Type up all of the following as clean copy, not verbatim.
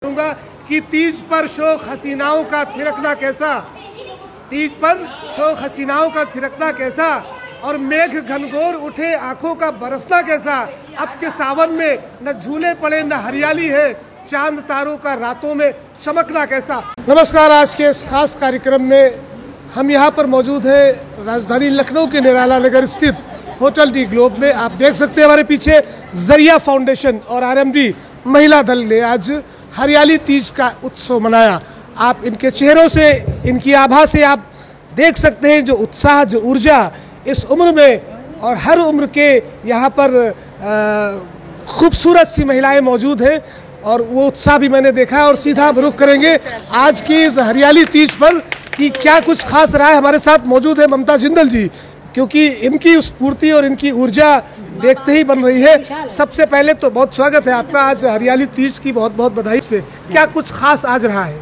करूंगा कि तीज पर शोक हसीनाओं का थिरकना कैसा, तीज पर शोक हसीनाओं का थिरकना कैसा, और मेघ घनघोर उठे आंखों का बरसना कैसा। अब के सावन में न झूले पड़े न हरियाली है, चांद तारों का रातों में चमकना कैसा। नमस्कार, आज के इस खास कार्यक्रम में हम यहाँ पर मौजूद हैं राजधानी लखनऊ के निराला नगर स्थित होटल डी ग्लोब में। आप देख सकते हैं हमारे पीछे जरिया फाउंडेशन और आरएमडी महिला दल ने आज हरियाली तीज का उत्सव मनाया। आप इनके चेहरों से, इनकी आभा से आप देख सकते हैं जो उत्साह, जो ऊर्जा इस उम्र में और हर उम्र के यहाँ पर खूबसूरत सी महिलाएं मौजूद हैं और वो उत्साह भी मैंने देखा है। और सीधा हम रुख करेंगे आज की इस हरियाली तीज पर कि क्या कुछ खास रहा है। हमारे साथ मौजूद है ममता जिंदल जी, क्योंकि इनकी स्फूर्ति और इनकी ऊर्जा देखते ही बन रही है। सबसे पहले तो बहुत स्वागत है आपका, आज हरियाली तीज की बहुत बहुत बधाई से। क्या कुछ खास आज रहा है?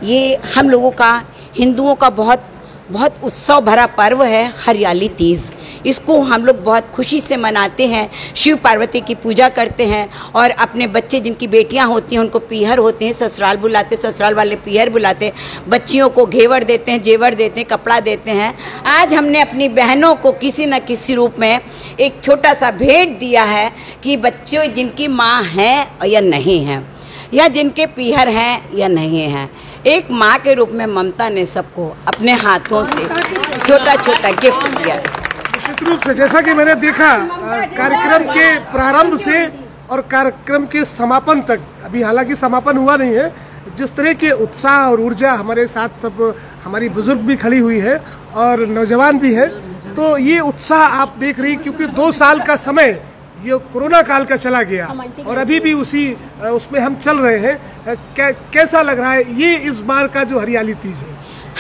ये हम लोगों का, हिंदुओं का बहुत बहुत उत्सव भरा पर्व है हरियाली तीज। इसको हम लोग बहुत खुशी से मनाते हैं, शिव पार्वती की पूजा करते हैं और अपने बच्चे जिनकी बेटियां होती हैं उनको पीहर होते हैं, ससुराल बुलाते, ससुराल वाले पीहर बुलाते, बच्चियों को घेवर देते हैं, जेवर देते हैं, कपड़ा देते हैं। आज हमने अपनी बहनों को किसी न किसी रूप में एक छोटा सा भेंट दिया है कि बच्चों जिनकी माँ हैं या नहीं हैं, या जिनके पीहर हैं या नहीं हैं, एक माँ के रूप में ममता ने सबको अपने हाथों से छोटा छोटा गिफ्ट दिया। निश्चित रूप से, जैसा कि मैंने देखा कार्यक्रम के प्रारंभ से और कार्यक्रम के समापन तक, अभी हालांकि समापन हुआ नहीं है, जिस तरह के उत्साह और ऊर्जा हमारे साथ सब हमारी बुजुर्ग भी खड़ी हुई है और नौजवान भी है, तो ये उत्साह आप देख रही, क्योंकि 2 साल का समय ये कोरोना काल का चला गया और अभी भी उसमें हम चल रहे हैं। कैसा लग रहा है ये इस बार का जो हरियाली तीज है?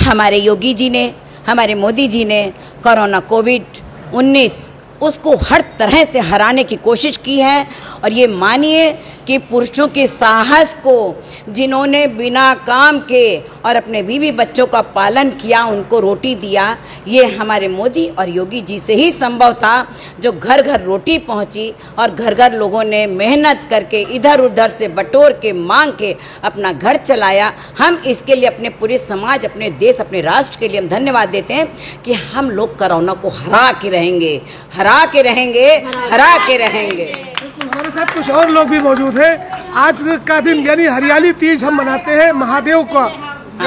हमारे योगी जी ने, हमारे मोदी जी ने कोरोना कोविड-19 उसको हर तरह से हराने की कोशिश की है। और ये मानिए कि पुरुषों के साहस को जिन्होंने बिना काम के और अपने बीवी बच्चों का पालन किया, उनको रोटी दिया, ये हमारे मोदी और योगी जी से ही संभव था, जो घर घर रोटी पहुंची और घर घर लोगों ने मेहनत करके इधर उधर से बटोर के मांग के अपना घर चलाया। हम इसके लिए अपने पूरे समाज, अपने देश, अपने राष्ट्र के लिए हम धन्यवाद देते हैं कि हम लोग कोरोना को हरा के रहेंगे, हरा के रहेंगे, हरा के रहेंगे। हमारे साथ कुछ और लोग भी मौजूद हैं। आज का दिन यानी हरियाली तीज हम मनाते हैं, महादेव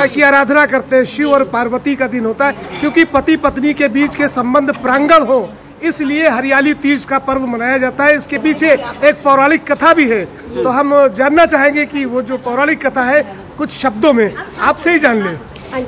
की आराधना करते हैं, शिव और पार्वती का दिन होता है, क्योंकि पति पत्नी के बीच के संबंध प्रांगण हो, इसलिए हरियाली तीज का पर्व मनाया जाता है। इसके पीछे एक पौराणिक कथा भी है, तो हम जानना चाहेंगे कि वो जो पौराणिक कथा है कुछ शब्दों में आपसे ही जान लें।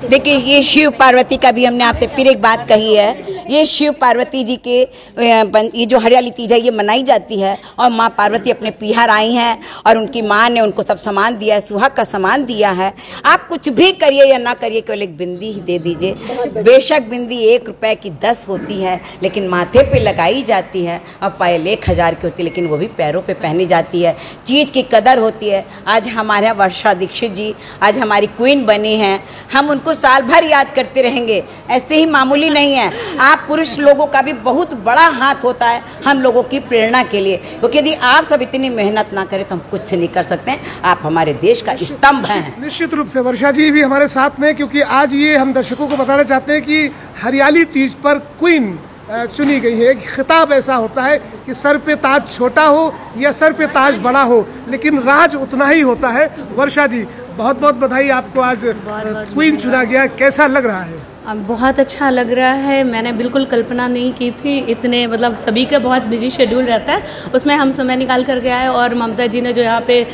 देखिए, ये शिव पार्वती का भी हमने आपसे फिर एक बात कही है। ये शिव पार्वती जी के ये जो हरियाली तीज है ये मनाई जाती है और माँ पार्वती अपने पीहर आई हैं और उनकी माँ ने उनको सब सामान दिया है, सुहाग का सामान दिया है। आप कुछ भी करिए या ना करिए, केवल एक बिंदी ही दे दीजिए। बेशक बिंदी 1 रुपए की 10 होती है, लेकिन माथे पे लगाई जाती है और पायल 1000 की होती है, लेकिन वो भी पैरों पे पहनी जाती है। चीज़ की कदर होती है। आज हमारे यहाँ वर्षा दीक्षित जी आज हमारी क्वीन बनी हैं, हम उनको साल भर याद करते रहेंगे। ऐसे ही मामूली नहीं है, आप पुरुष लोगों का भी बहुत बड़ा हाथ होता है हम लोगों की प्रेरणा के लिए, क्योंकि यदि आप सब इतनी मेहनत ना करें तो हम कुछ नहीं कर सकते हैं। आप हमारे देश का स्तंभ हैं। निश्चित रूप से वर्षा जी भी हमारे साथ में, क्योंकि आज ये हम दर्शकों को बताना चाहते हैं कि हरियाली तीज पर क्वीन चुनी गई है। खिताब ऐसा होता है कि सर पे ताज छोटा हो या सर पे ताज बड़ा हो, लेकिन राज उतना ही होता है। वर्षा जी, बहुत बहुत बधाई आपको, आज क्वीन चुना गया, कैसा लग रहा है? बहुत अच्छा लग रहा है। मैंने बिल्कुल कल्पना नहीं की थी, इतने मतलब सभी का बहुत बिजी शेड्यूल रहता है, उसमें हम समय निकाल कर के आए और ममता जी ने जो यहाँ पे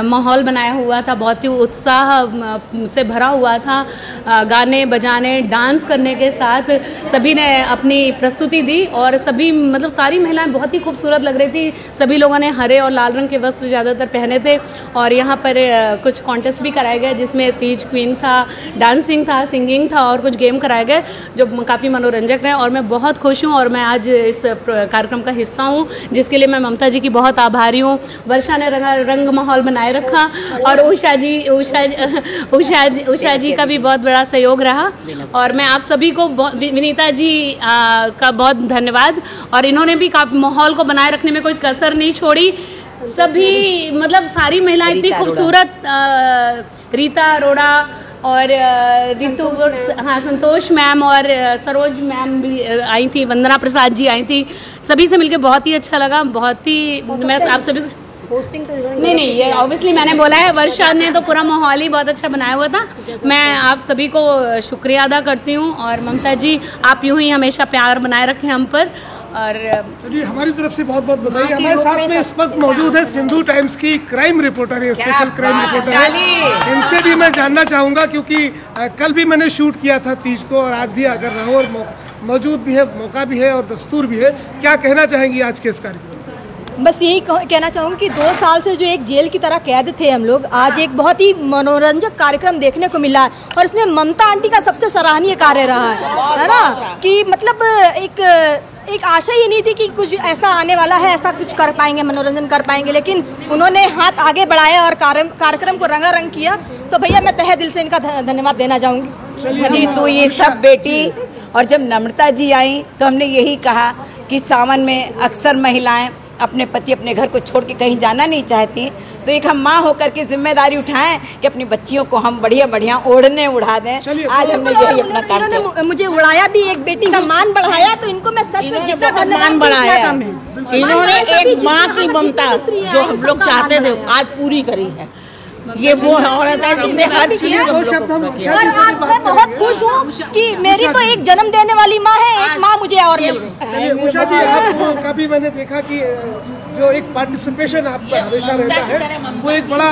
माहौल बनाया हुआ था बहुत ही उत्साह से भरा हुआ था। गाने बजाने, डांस करने के साथ सभी ने अपनी प्रस्तुति दी और सभी मतलब सारी महिलाएं बहुत ही खूबसूरत लग रही थी। सभी लोगों ने हरे और लाल रंग के वस्त्र ज़्यादातर पहने थे और यहाँ पर कुछ कॉन्टेस्ट भी कराए गए, जिसमें तीज क्वीन था, डांसिंग था, सिंगिंग था और कुछ गेम कराए गए जो काफ़ी मनोरंजक रहे। और मैं बहुत खुश हूँ और मैं आज इस कार्यक्रम का हिस्सा हूँ, जिसके लिए मैं ममता जी की बहुत आभारी हूँ। वर्षा ने रंग माहौल बनाए रखा और उषा जी का भी बहुत बड़ा सहयोग रहा। और मैं आप सभी को, विनीता जी का बहुत धन्यवाद, और इन्होंने भी माहौल को बनाए रखने में कोई कसर नहीं छोड़ी। सभी मतलब सारी महिलाएं इतनी खूबसूरत, रीता अरोड़ा और रितु, हाँ संतोष मैम और सरोज मैम भी आई थी, वंदना प्रसाद जी आई थी, सभी से मिलकर बहुत ही अच्छा लगा। बहुत ही मैं आप सभी पोस्टिंग तो नहीं ये ऑब्वियसली मैंने बोला है, वर्षा ने तो पूरा माहौल ही बहुत अच्छा बनाया हुआ था। मैं आप सभी को शुक्रिया अदा करती हूँ और ममता जी आप यूं ही हमेशा प्यार बनाए रखें हम पर। और चलिए हमारी तरफ से बहुत बहुत बधाई। हमारे साथ में इस वक्त मौजूद है सिंधु टाइम्स की क्राइम रिपोर्टर है, स्पेशल क्राइम रिपोर्टर है। इनसे भी मैं जानना चाहूँगा क्योंकि कल भी मैंने शूट किया था तीज को और आज भी अगर रहो और मौजूद भी है, मौका भी है और दस्तूर भी है, क्या कहना चाहेंगी आज के इस कार्यक्रम? बस यही कहना चाहूँगी कि 2 साल से जो एक जेल की तरह कैद थे हम लोग, आज एक बहुत ही मनोरंजक कार्यक्रम देखने को मिला है और इसमें ममता आंटी का सबसे सराहनीय कार्य रहा है ना, कि मतलब एक आशा ही नहीं थी कि कुछ ऐसा आने वाला है, ऐसा कुछ कर पाएंगे, मनोरंजन कर पाएंगे, लेकिन उन्होंने हाथ आगे बढ़ाया और कार्यक्रम को रंगारंग किया। तो भैया मैं तहे दिल से इनका धन्यवाद देना चाहूँगी। तो ये सब बेटी, और जब नम्रता जी आई तो हमने यही कहा कि सावन में अक्सर महिलाएं अपने पति अपने घर को छोड़ के कहीं जाना नहीं चाहती, तो एक हम माँ होकर के जिम्मेदारी उठाएं कि अपनी बच्चियों को हम बढ़िया बढ़िया ओढ़ने उड़ा दें। आज हमने यही अपना काम किया। मुझे उड़ाया भी, एक बेटी का मान बढ़ाया, तो इनको मैं सच में जितना मान बढ़ाया, इन्होंने एक माँ की ममता जो हम लोग चाहते थे आज पूरी करी है। ये वो औरत है जिसने हर चीज और आज मैं बहुत खुश हूँ कि मेरी तो एक जन्म देने वाली माँ है, एक माँ मुझे और मिल गई। उषा जी आपको कभी मैंने देखा कि जो एक पार्टिसिपेशन आपका हमेशा रहता है वो एक बड़ा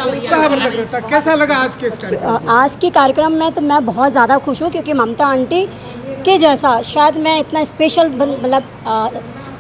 उत्साहवर्धक रहता है, कैसा लगा आज के इस कार्यक्रम? आज के कार्यक्रम में तो मैं बहुत ज़्यादा खुश हूँ क्योंकि ममता आंटी के जैसा शायद मैं इतना स्पेशल मतलब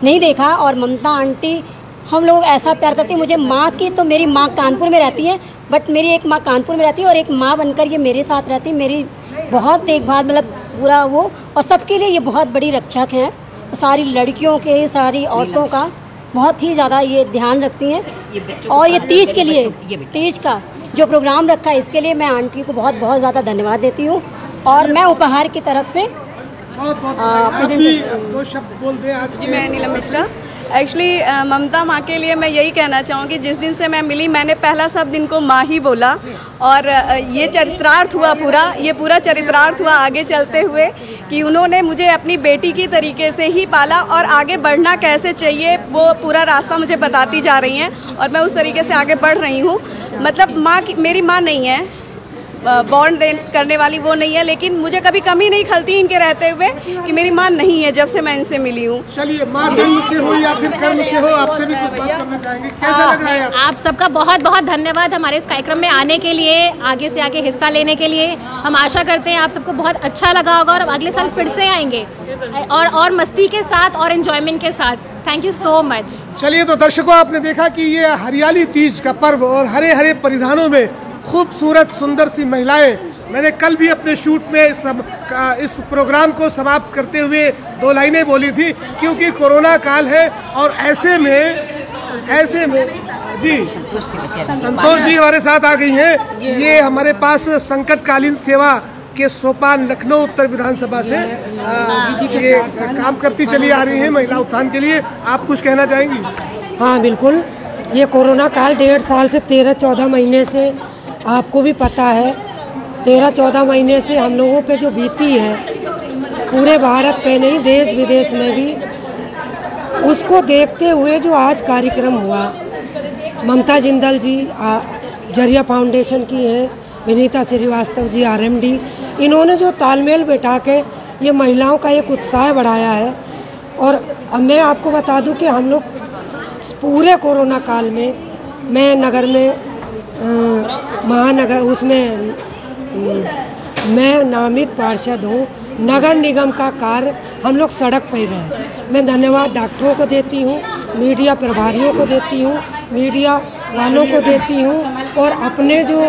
नहीं देखा। और ममता आंटी हम लोग ऐसा प्यार करती है। मुझे माँ की तो मेरी माँ कानपुर में रहती है, बट मेरी एक माँ कानपुर में रहती है और एक माँ बनकर ये मेरे साथ रहती है, मेरी बहुत देखभाल मतलब पूरा वो, और सबके लिए ये बहुत बड़ी रक्षक हैं। सारी लड़कियों के, सारी औरतों का बहुत ही ज़्यादा ये ध्यान रखती हैं। और ये तीज के लिए, तीज का जो प्रोग्राम रखा है इसके लिए मैं आंटी को बहुत बहुत ज़्यादा धन्यवाद देती हूँ। और मैं उपहार की तरफ से दो शब्द बोल दें आज के। मैं नीलम मिश्रा। एक्चुअली ममता माँ के लिए मैं यही कहना चाहूँगी, जिस दिन से मैं मिली मैंने पहला शब्द इनको माँ ही बोला और ये चरित्रार्थ हुआ ये पूरा चरित्रार्थ हुआ आगे चलते हुए कि उन्होंने मुझे अपनी बेटी की तरीके से ही पाला और आगे बढ़ना कैसे चाहिए वो पूरा रास्ता मुझे बताती जा रही हैं और मैं उस तरीके से आगे बढ़ रही हूँ। मतलब माँ मेरी माँ नहीं है, बॉन्ड करने वाली वो नहीं है, लेकिन मुझे कभी कमी नहीं खलती इनके रहते हुए कि मेरी माँ नहीं है जब से मैं इनसे मिली हूँ। चलिए माँ जन्म से हो या फिर कर्म से हो, आपसे भी कुछ बात करना चाहेंगे, कैसा लग रहा है? आप सबका बहुत बहुत धन्यवाद हमारे इस कार्यक्रम में आने के लिए, आगे से आगे हिस्सा लेने के लिए। हम आशा करते हैं आप सबको बहुत अच्छा लगा होगा और अगले साल फिर से आएंगे और मस्ती के साथ और एंजॉयमेंट के साथ। Thank you so much. चलिए तो दर्शकों, आपने देखा कि ये हरियाली तीज का पर्व और हरे हरे परिधानों में खूबसूरत सुंदर सी महिलाएं, मैंने कल भी अपने शूट में इस प्रोग्राम को समाप्त करते हुए 2 लाइनें बोली थी, क्योंकि कोरोना काल है और ऐसे में जी संतोष जी हमारे साथ आ गई हैं। ये हमारे पास संकटकालीन सेवा के सोपान लखनऊ उत्तर विधानसभा से ये काम करती चली आ रही है महिला उत्थान के लिए। आप कुछ कहना चाहेंगी? हाँ बिल्कुल, ये कोरोना काल 1.5 साल से 13-14 महीने से आपको भी पता है, 13-14 महीने से हम लोगों पे जो बीती है पूरे भारत पे नहीं देश विदेश में भी, उसको देखते हुए जो आज कार्यक्रम हुआ, ममता जिंदल जी जरिया फाउंडेशन की हैं, विनीता श्रीवास्तव जी RMD, इन्होंने जो तालमेल बैठा के ये महिलाओं का एक उत्साह बढ़ाया है। और मैं आपको बता दूं कि हम लोग पूरे कोरोना काल में, मैं नगर में महानगर उसमें मैं नामित पार्षद हूँ, नगर निगम का कार्य हम लोग सड़क पर रहे। मैं धन्यवाद डॉक्टरों को देती हूँ, मीडिया प्रभारियों को देती हूँ, मीडिया वालों को देती हूँ और अपने जो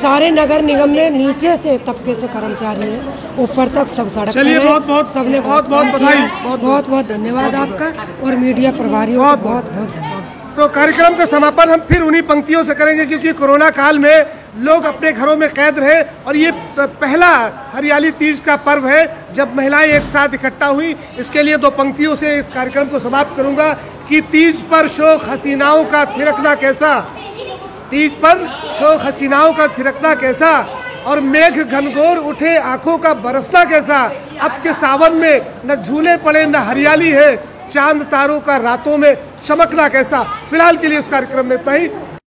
सारे नगर निगम में नीचे से तबके से कर्मचारी हैं ऊपर तक सब सड़क पर हैं। सबने बहुत बधाई, बहुत बहुत धन्यवाद आपका और मीडिया प्रभारियों को बहुत बहुत धन्यवाद। तो कार्यक्रम का समापन हम फिर उन्हीं पंक्तियों से करेंगे, क्योंकि कोरोना काल में लोग अपने घरों में कैद रहे और ये पहला हरियाली तीज का पर्व है जब महिलाएं एक साथ इकट्ठा हुई। इसके लिए 2 पंक्तियों से इस कार्यक्रम को समाप्त करूंगा कि तीज पर शोक हसीनाओं का थिरकना कैसा, तीज पर शोक हसीनाओं का थिरकना कैसा, और मेघ घनघोर उठे आंखों का बरसना कैसा। अब के सावन में न झूले पड़े न हरियाली है, चांद तारों का रातों में चमकना कैसा। फिलहाल के लिए इस कार्यक्रम में इतना ही।